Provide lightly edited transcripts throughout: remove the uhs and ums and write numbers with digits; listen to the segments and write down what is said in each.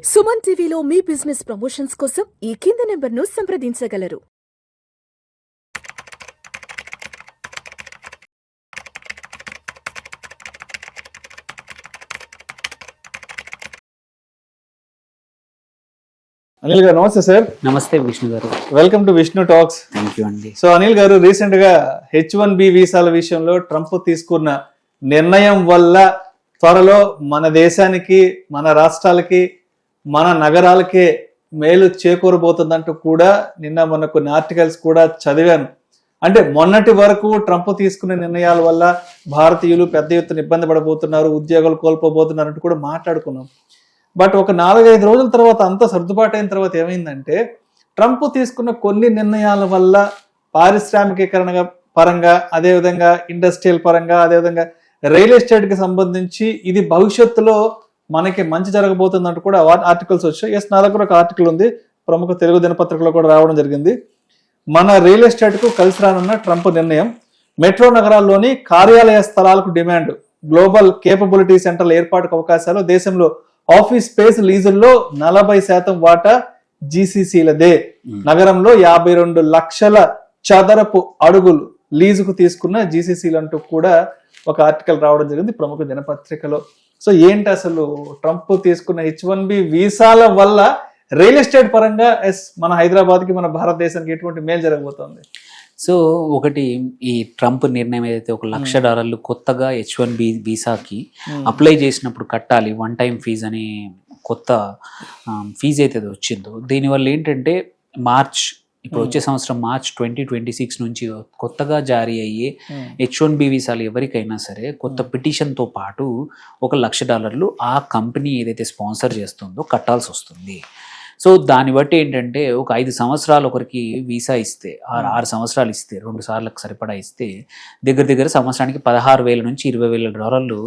సుమన్ టీవీలో మీ business promotions కోసం ఈ కింది నెంబర్ను సంప్రదించగలరు. అనిల్ గారు నమస్తే సార్. నమస్తే విష్ణు గారు. Welcome to Vishnu talks. Thank you అండి. సో అనిల్ గారు, రీసెంట్ గా H1B వీసాల విషయంలో ట్రంప్ తీసుకున్న నిర్ణయం వల్ల త్వరలో మన దేశానికి, మన రాష్ట్రాలకి, మన నగరాలకే మేలు చేకూరబోతుందంటూ కూడా నిన్న మొన్న కొన్ని ఆర్టికల్స్ కూడా చదివాను. అంటే మొన్నటి వరకు ట్రంప్ తీసుకున్న నిర్ణయాల వల్ల భారతీయులు పెద్ద ఎత్తున ఇబ్బంది పడబోతున్నారు, ఉద్యోగాలు కోల్పోబోతున్నారు అంటూ కూడా మాట్లాడుకున్నాం. బట్ ఒక 4-5 రోజుల తర్వాత అంతా సర్దుబాటు అయిన తర్వాత ఏమైందంటే, ట్రంప్ తీసుకున్న కొన్ని నిర్ణయాల వల్ల పారిశ్రామికీకరణ పరంగా, అదేవిధంగా ఇండస్ట్రియల్ పరంగా, అదేవిధంగా రియల్ ఎస్టేట్కి సంబంధించి ఇది భవిష్యత్తులో మనకి మంచి జరగబోతుందంటూ కూడా ఆర్టికల్స్ వచ్చాయి. ఎస్, నా దగ్గర ఒక ఆర్టికల్ ఉంది, ప్రముఖ తెలుగు దినపత్రికలో కూడా రావడం జరిగింది. మన రియల్ ఎస్టేట్కు కలిసి రానున్న ట్రంప్ నిర్ణయం, మెట్రో నగరాల్లోని కార్యాలయ స్థలాలకు డిమాండ్, గ్లోబల్ కేపబిలిటీ సెంటర్ల ఏర్పాటుకు అవకాశాలు, దేశంలో ఆఫీస్ స్పేస్ లీజుల్లో 40% వాటా జీసీసీలదే, నగరంలో 52 లక్షల చదరపు అడుగులు లీజుకు తీసుకున్న జీసీసీలు అంటూ కూడా ఒక ఆర్టికల్ రావడం జరిగింది ప్రముఖ దినపత్రికలో. సో ఏంటి అసలు ట్రంప్ తీసుకున్న H1B వీసాల వల్ల రియల్ ఎస్టేట్ పరంగా మన హైదరాబాద్కి, మన భారతదేశానికి ఎటువంటి మేలు జరగబోతోంది? సో ఒకటి, ఈ ట్రంప్ నిర్ణయం ఏదైతే $1,00,000 కొత్తగా H1B వీసాకి అప్లై చేసినప్పుడు కట్టాలి, వన్ టైం ఫీజ్ అనే కొత్త ఫీజు అయితే వచ్చిందో, దీనివల్ల ఏంటంటే ఇప్పుడు వచ్చే సంవత్సరం మార్చ్ 2026 నుంచి కొత్తగా జారీ అయ్యే H1B వీసాలు ఎవరికైనా సరే కొత్త పిటిషన్తో పాటు $1,00,000 ఆ కంపెనీ ఏదైతే స్పాన్సర్ చేస్తుందో కట్టాల్సి వస్తుంది. సో దాన్ని బట్టి ఏంటంటే, ఒక 5 సంవత్సరాలు ఒకరికి వీసా ఇస్తే, 6 సంవత్సరాలు ఇస్తే, 2 సార్లకు సరిపడా ఇస్తే, దగ్గర సంవత్సరానికి $16,000 నుంచి $20,000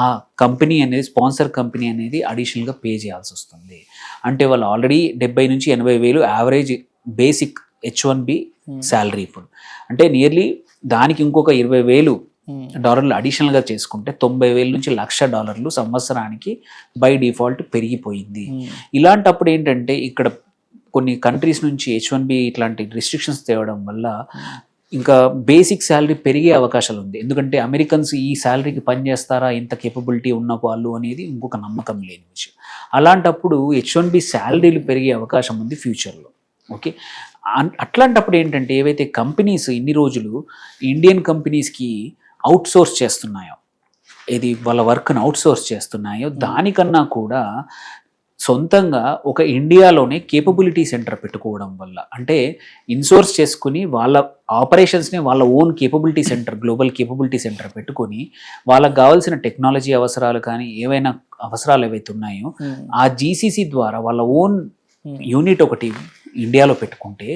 ఆ కంపెనీ అనేది, స్పాన్సర్ కంపెనీ అనేది అడిషనల్గా పే చేయాల్సి వస్తుంది. అంటే వాళ్ళు ఆల్రెడీ 70,000 నుంచి 80,000 యావరేజ్ బేసిక్ H1B శాలరీ. ఇప్పుడు అంటే నియర్లీ దానికి ఇంకొక $20,000 అడిషనల్గా చేసుకుంటే $90,000 నుంచి $1,00,000 సంవత్సరానికి బై డిఫాల్ట్ పెరిగిపోయింది. ఇలాంటప్పుడు ఏంటంటే, ఇక్కడ కొన్ని కంట్రీస్ నుంచి H1B ఇట్లాంటి రిస్ట్రిక్షన్స్ తేవడం వల్ల ఇంకా బేసిక్ శాలరీ పెరిగే అవకాశాలు ఉంది. ఎందుకంటే అమెరికన్స్ ఈ శాలరీకి పనిచేస్తారా, ఇంత కేపబిలిటీ ఉన్న వాళ్ళు అనేది ఇంకొక నమ్మకం లేని విషయం. అలాంటప్పుడు H1B శాలరీలు పెరిగే అవకాశం ఉంది ఫ్యూచర్లో. ఓకే, అట్లాంటప్పుడు ఏంటంటే, ఏవైతే కంపెనీస్ ఇన్ని రోజులు ఇండియన్ కంపెనీస్కి అవుట్ సోర్స్ చేస్తున్నాయో, ఇది వాళ్ళ వర్క్ను అవుట్ సోర్స్ చేస్తున్నాయో, దానికన్నా కూడా సొంతంగా ఒక ఇండియాలోనే కేపబిలిటీ సెంటర్ పెట్టుకోవడం వల్ల, అంటే ఇన్సోర్స్ చేసుకుని వాళ్ళ ఆపరేషన్స్ని వాళ్ళ own capability centre, global capability centre పెట్టుకొని వాళ్ళకి కావాల్సిన టెక్నాలజీ అవసరాలు కానీ ఏవైనా అవసరాలు ఏవైతే ఉన్నాయో ఆ జీసీసీ ద్వారా వాళ్ళ ఓన్ యూనిట్ ఒకటి ఇండియాలో పెట్టుకుంటే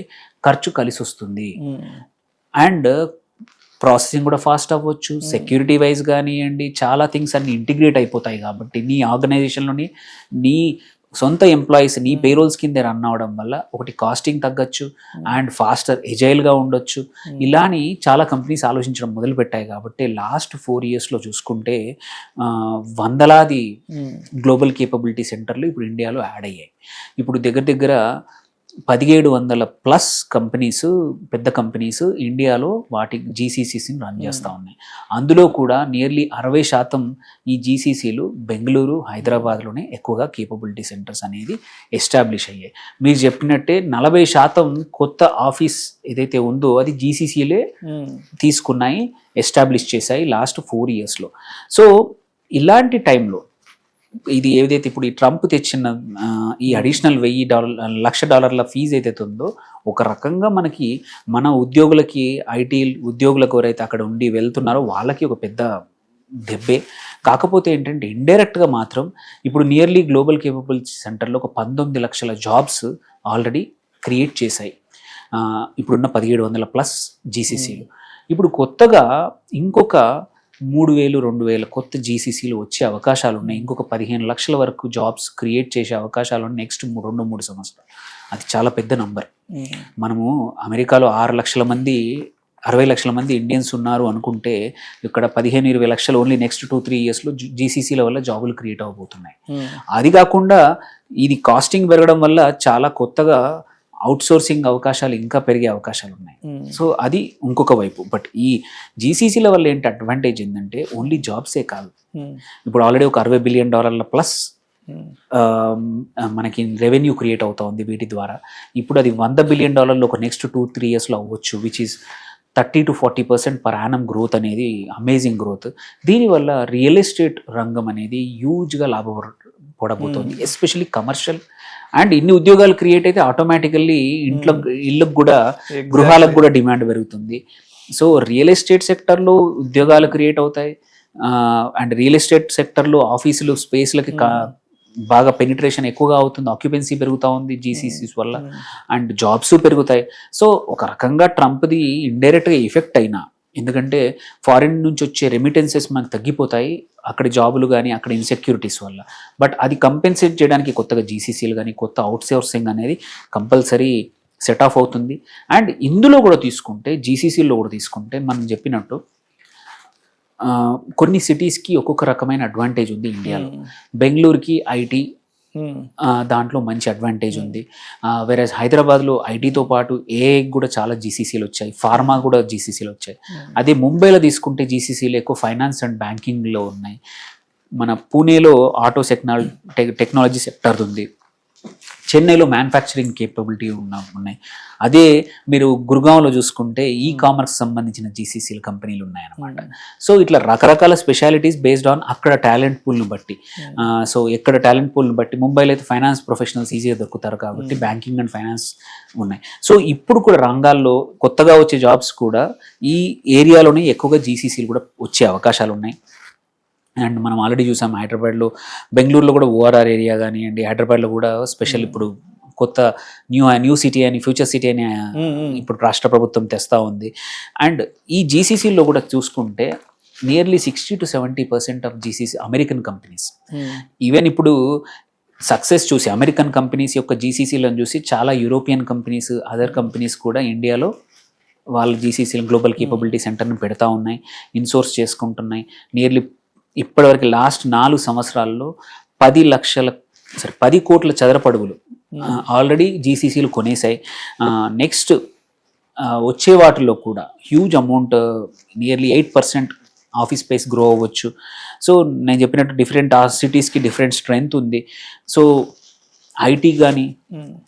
ఖర్చు కలిసి వస్తుంది. అండ్ ప్రాసెసింగ్ కూడా ఫాస్ట్ అవ్వచ్చు, సెక్యూరిటీ వైజ్ కానివ్వండి, చాలా థింగ్స్ అన్ని ఇంటిగ్రేట్ అయిపోతాయి. కాబట్టి నీ ఆర్గనైజేషన్లోని నీ సొంత ఎంప్లాయీస్ నీ పేరోల్స్ కింద రన్ అవ్వడం వల్ల ఒకటి కాస్టింగ్ తగ్గచ్చు అండ్ ఫాస్టర్ ఎజైల్గా ఉండొచ్చు. ఇలాని చాలా కంపెనీస్ ఆలోచించడం మొదలుపెట్టాయి. కాబట్టి లాస్ట్ 4 yearsలో చూసుకుంటే వందలాది గ్లోబల్ కేపబిలిటీ సెంటర్లు ఇప్పుడు ఇండియాలో యాడ్ అయ్యాయి. ఇప్పుడు దగ్గర 1700+ కంపెనీస్, పెద్ద కంపెనీస్ ఇండియాలో వాటి జీసీసీని రన్ చేస్తూ ఉన్నాయి. అందులో కూడా నియర్లీ 60% ఈ జీసీసీలు బెంగళూరు, హైదరాబాద్లోనే ఎక్కువగా కేపబిలిటీ సెంటర్స్ అనేది ఎస్టాబ్లిష్ అయ్యాయి. మీరు చెప్పినట్టే 40% కొత్త ఆఫీస్ ఏదైతే ఉందో అది జీసీసీలే తీసుకున్నాయి, ఎస్టాబ్లిష్ చేశాయి లాస్ట్ 4 yearsలో. సో ఇలాంటి టైంలో ఇది ఏదైతే ఇప్పుడు ఈ ట్రంప్ తెచ్చిన ఈ అడిషనల్ $1,00,000 ఫీజు ఏదైతే ఉందో, ఒక రకంగా మనకి మన ఉద్యోగులకి, ఐటీ ఉద్యోగులకు ఎవరైతే అక్కడ ఉండి వెళ్తున్నారో వాళ్ళకి ఒక పెద్ద దెబ్బే. కాకపోతే ఏంటంటే ఇండైరెక్ట్గా మాత్రం ఇప్పుడు నియర్లీ గ్లోబల్ కేపబిలిటీ సెంటర్లో ఒక 19 లక్షల జాబ్స్ ఆల్రెడీ క్రియేట్ చేశాయి ఇప్పుడున్న 1700+ జీసీసీలు. ఇప్పుడు కొత్తగా ఇంకొక 3,000-2,000 కొత్త జీసీసీలు వచ్చే అవకాశాలు ఉన్నాయి. ఇంకొక 15 లక్షల వరకు జాబ్స్ క్రియేట్ చేసే అవకాశాలు ఉన్నాయి నెక్స్ట్ 2-3 సంవత్సరాలు. అది చాలా పెద్ద నంబర్. మనము అమెరికాలో 6 లక్షల మంది 60 లక్షల మంది ఇండియన్స్ ఉన్నారు అనుకుంటే ఇక్కడ 15-20 లక్షలు ఓన్లీ నెక్స్ట్ 2-3 ఇయర్స్లో జీసీసీల వల్ల జాబులు క్రియేట్ అవబోతున్నాయి. అది కాకుండా ఇది కాస్టింగ్ పెరగడం వల్ల చాలా కొత్తగా అవుట్సోర్సింగ్ అవకాశాలు ఇంకా పెరిగే అవకాశాలు ఉన్నాయి. సో అది ఇంకొక వైపు. బట్ ఈ జీసీసీల వల్ల ఏంటి అడ్వాంటేజ్ ఏంటంటే ఓన్లీ జాబ్సే కాదు, ఇప్పుడు ఆల్రెడీ ఒక $60 బిలియన్ ప్లస్ మనకి రెవెన్యూ క్రియేట్ అవుతా ఉంది వీటి ద్వారా. ఇప్పుడు అది $100 బిలియన్ ఒక నెక్స్ట్ 2-3 yearsలో అవ్వచ్చు, which is 30-40% per annum growth అనేది అమేజింగ్ గ్రోత్. దీనివల్ల రియల్ ఎస్టేట్ రంగం అనేది హ్యూజ్గా లాభపడబోతోంది, ఎస్పెషల్లీ కమర్షియల్. అండ్ ఇన్ని ఉద్యోగాలు క్రియేట్ అయితే ఆటోమేటికల్లీ ఇళ్ళకు కూడా గృహాలకు కూడా డిమాండ్ పెరుగుతుంది. సో రియల్ ఎస్టేట్ సెక్టర్లో ఉద్యోగాలు క్రియేట్ అవుతాయి, అండ్ రియల్ ఎస్టేట్ సెక్టర్లో ఆఫీసులు స్పేస్లకి బాగా పెనిట్రేషన్ ఎక్కువగా అవుతుంది, ఆక్యుపెన్సీ పెరుగుతూ ఉంది జీసీసీస్ వల్ల, అండ్ జాబ్స్ పెరుగుతాయి. సో ఒక రకంగా ట్రంప్ది ఇండైరెక్ట్గా ఎఫెక్ట్ అయినా, ఎందుకంటే ఫారిన్ నుంచి వచ్చే రెమిటెన్సెస్ మనకు తగ్గిపోతాయి అక్కడ జాబులు కానీ అక్కడ ఇన్సెక్యూరిటీస్ వల్ల. బట్ అది కంపెన్సేట్ చేయడానికి కొత్తగా జీసీసీలు కానీ కొత్త అవుట్సోర్సింగ్ అనేది కంపల్సరీ సెట్ ఆఫ్ అవుతుంది. అండ్ ఇందులో కూడా తీసుకుంటే జీసీసీలో కూడా తీసుకుంటే మనం చెప్పినట్టు కొన్ని సిటీస్కి ఒక్కొక్క రకమైన అడ్వాంటేజ్ ఉంది ఇండియాలో. బెంగళూరుకి ఐటీ దాంట్లో మంచి అడ్వాంటేజ్ ఉంది. వేరేస్ హైదరాబాద్లో ఐటీతో పాటు ఏఐ కూడా చాలా జీసీసీలు వచ్చాయి, ఫార్మా కూడా జీసీసీలు వచ్చాయి. అదే ముంబైలో తీసుకుంటే జీసీసీలు ఎక్కువ ఫైనాన్స్ అండ్ బ్యాంకింగ్లో ఉన్నాయి. మన పూణేలో ఆటో టెక్నాలజీ సెక్టర్ ఉంది, చెన్నైలో మ్యానుఫ్యాక్చరింగ్ కేపబిలిటీ ఉన్నాయి. అదే మీరు గుర్గాంలో చూసుకుంటే ఈ కామర్స్ సంబంధించిన జీసీసీల కంపెనీలు ఉన్నాయన్నమాట. సో ఇట్లా రకరకాల స్పెషాలిటీస్ బేస్డ్ ఆన్ అక్కడ టాలెంట్ పూల్ని బట్టి. సో ఎక్కడ టాలెంట్ పూల్ని బట్టి ముంబైలో అయితే ఫైనాన్స్ ప్రొఫెషనల్స్ ఈజీగా దొరుకుతారు కాబట్టి బ్యాంకింగ్ అండ్ ఫైనాన్స్ ఉన్నాయి. సో ఇప్పుడు కూడా రంగాల్లో కొత్తగా వచ్చే జాబ్స్ కూడా ఈ ఏరియాలోనే ఎక్కువగా జీసీసీలు కూడా వచ్చే అవకాశాలు ఉన్నాయి. అండ్ మనం ఆల్రెడీ చూసాం హైదరాబాద్లో, బెంగళూరులో కూడా ఓఆర్ఆర్ ఏరియా కానివ్వండి, హైదరాబాద్లో కూడా స్పెషల్ ఇప్పుడు కొత్త న్యూ సిటీ అని ఫ్యూచర్ సిటీ అని ఇప్పుడు రాష్ట్ర ప్రభుత్వం తెస్తూ ఉంది. అండ్ ఈ జీసీసీలో కూడా చూసుకుంటే nearly 60-70% of GCC American companies. Even ఇప్పుడు సక్సెస్ చూసి అమెరికన్ కంపెనీస్ యొక్క జీసీసీలను చూసి చాలా యూరోపియన్ కంపెనీస్, అదర్ కంపెనీస్ కూడా ఇండియాలో వాళ్ళ జీసీసీ గ్లోబల్ కేపబిలిటీ సెంటర్ని పెడతా ఉన్నాయి, ఇన్సోర్స్ చేసుకుంటున్నాయి. నియర్లీ ఇప్పటివరకు లాస్ట్ 4 సంవత్సరాల్లో 10 కోట్ల చదరపు అడుగులు ఆల్రెడీ జీసీసీలు కొనేసాయి. నెక్స్ట్ వచ్చే వాటిలో కూడా huge amount, nearly 8% office space grow అవ్వచ్చు. సో నేను చెప్పినట్టు డిఫరెంట్ సిటీస్కి డిఫరెంట్ స్ట్రెంగ్త్ ఉంది. సో ఐటీ కానీ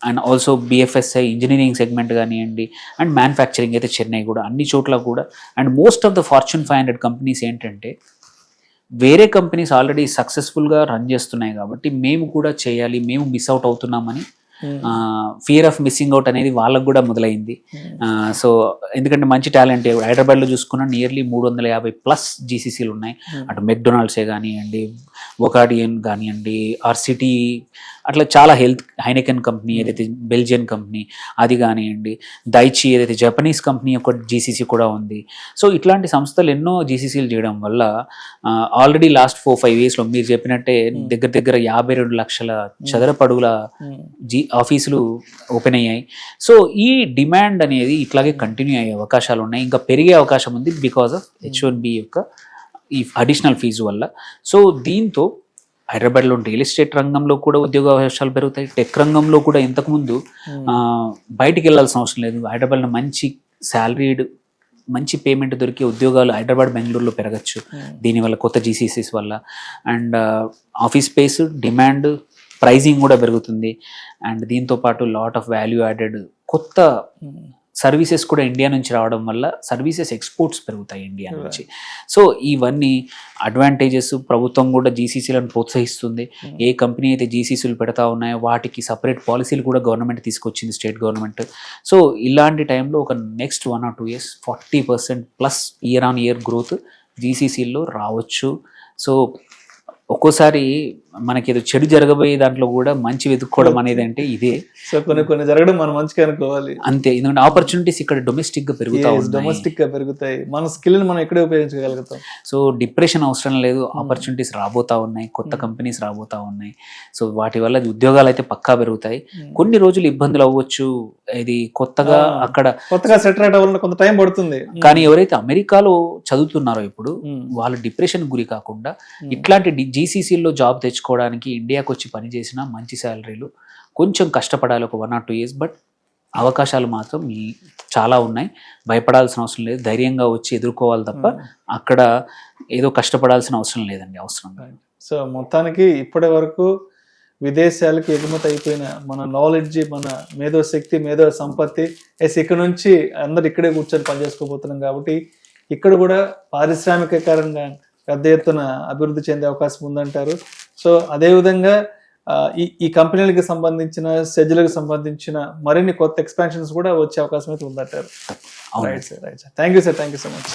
and also BFSI engineering segment కానివ్వండి, అండ్ మ్యానుఫ్యాక్చరింగ్ అయితే చెన్నై కూడా అన్ని చోట్ల కూడా. And most of the Fortune 500 companies ఏంటంటే వేరే కంపెనీస్ ఆల్రెడీ సక్సెస్ఫుల్గా రన్ చేస్తున్నాయి కాబట్టి మేము కూడా చేయాలి, మేము మిస్ అవుట్ అవుతున్నామని ఫియర్ ఆఫ్ మిస్సింగ్ అవుట్ అనేది వాళ్ళకు కూడా మొదలైంది. సో ఎందుకంటే మంచి టాలెంట్ హైదరాబాద్లో చూసుకున్న నియర్లీ 350+ జీసీసీలు ఉన్నాయి. అటు మెక్డొనాల్డ్సే కానివ్వండి, వొకాడియన్ కానివ్వండి, ఆర్సిటీ, అట్లా చాలా హైనెకెన్ కంపెనీ ఏదైతే బెల్జియన్ కంపెనీ అది కానివ్వండి, దైచి ఏదైతే జపనీస్ కంపెనీ యొక్క జీసీసీ కూడా ఉంది. సో ఇట్లాంటి సంస్థలు ఎన్నో జీసీసీలు చేయడం వల్ల ఆల్రెడీ లాస్ట్ 4-5 yearsలో మీరు చెప్పినట్టే దగ్గర 52 లక్షల చదరపు అడుగుల ఆఫీసులు ఓపెన్ అయ్యాయి. సో ఈ డిమాండ్ అనేది ఇట్లాగే కంటిన్యూ అయ్యే అవకాశాలు ఉన్నాయి, ఇంకా పెరిగే అవకాశం ఉంది బికాస్ ఆఫ్ H1B యొక్క ఈ అడిషనల్ ఫీజు వల్ల. సో దీంతో హైదరాబాద్లో రియల్ ఎస్టేట్ రంగంలో కూడా ఉద్యోగ అవకాశాలు పెరుగుతాయి. టెక్ రంగంలో కూడా ఇంతకుముందు బయటికి వెళ్ళాల్సిన అవసరం లేదు, హైదరాబాద్లో మంచి శాలరీడ్ మంచి పేమెంట్ దొరికే ఉద్యోగాలు హైదరాబాద్ బెంగళూరులో పెరగచ్చు దీనివల్ల, కొత్త జీసీసీస్ వల్ల. And office space demand, pricing కూడా పెరుగుతుంది. అండ్ దీంతోపాటు లాట్ ఆఫ్ వాల్యూ యాడెడ్ కొత్త సర్వీసెస్ కూడా ఇండియా నుంచి రావడం వల్ల సర్వీసెస్ ఎక్స్పోర్ట్స్ పెరుగుతాయి ఇండియా నుంచి. సో ఇవన్నీ అడ్వాంటేజెస్. ప్రభుత్వం కూడా జీసీసీలను ప్రోత్సహిస్తుంది. ఏ కంపెనీ అయితే జీసీసీలు పెడతా ఉన్నాయో వాటికి సపరేట్ పాలసీలు కూడా గవర్నమెంట్ తీసుకొచ్చింది, స్టేట్ గవర్నమెంట్. సో ఇలాంటి టైంలో ఒక next 1 or 2 years 40%+ year-on-year growth జీసీసీల్లో రావచ్చు. సో ఒక్కోసారి మనకి ఏదో చెడు జరగబోయే దాంట్లో కూడా మంచి వెతుక్కోవడం అనేది అంటే ఇదే. సో కొన్ని జరగడం మనం మంచిగా అనుకోవాలి అంతే. ఎందుకంటే ఆపర్చునిటీస్ ఇక్కడ డొమెస్టిక్ గా పెరుగుతాయి, మన స్కిల్ మనం ఎక్కడే ఉపయోగించగలుగుతాం. సో డిప్రెషన్ అవసరం లేదు, ఆపర్చునిటీస్ రాబోతా ఉన్నాయి, కొత్త కంపెనీస్ రాబోతా ఉన్నాయి. సో వాటి వల్ల ఉద్యోగాలు అయితే పక్కా పెరుగుతాయి. కొన్ని రోజులు ఇబ్బందులు అవ్వచ్చు, ఇది కొత్తగా సెటిల్ అవ్వాలంటే కొంత టైం పడుతుంది. కానీ ఎవరైతే అమెరికాలో చదువుతున్నారో ఇప్పుడు వాళ్ళు డిప్రెషన్ గురి కాకుండా ఇట్లాంటి జీసీసీలో జాబ్ తెచ్చుకోవడానికి ఇండియాకి వచ్చి పని చేసిన మంచి శాలరీలు, కొంచెం కష్టపడాలి ఒక 1 or 2 years, బట్ అవకాశాలు మాత్రం చాలా ఉన్నాయి. భయపడాల్సిన అవసరం లేదు, ధైర్యంగా వచ్చి ఎదుర్కోవాలి తప్ప అక్కడ ఏదో కష్టపడాల్సిన అవసరం లేదండి. అవసరం. సో మొత్తానికి ఇప్పటి వరకు విదేశాలకు ఎగుమతి అయిపోయిన మన నాలెడ్జ్, మన మేధోశక్తి, మేధో సంపత్తి ఇక్కడ నుంచి అందరు ఇక్కడే కూర్చొని పనిచేసుకోబోతున్నాం కాబట్టి ఇక్కడ కూడా పారిశ్రామికీకరణగా పెద్ద ఎత్తున అభివృద్ధి చెందే అవకాశం ఉందంటారు. సో అదేవిధంగా ఈ కంపెనీలకు సంబంధించిన సెజ్లకు సంబంధించిన మరిన్ని కొత్త ఎక్స్పాన్షన్స్ కూడా వచ్చే అవకాశం అయితే ఉందంటారు. Right sir, right sir. Thank you sir, thank you so much.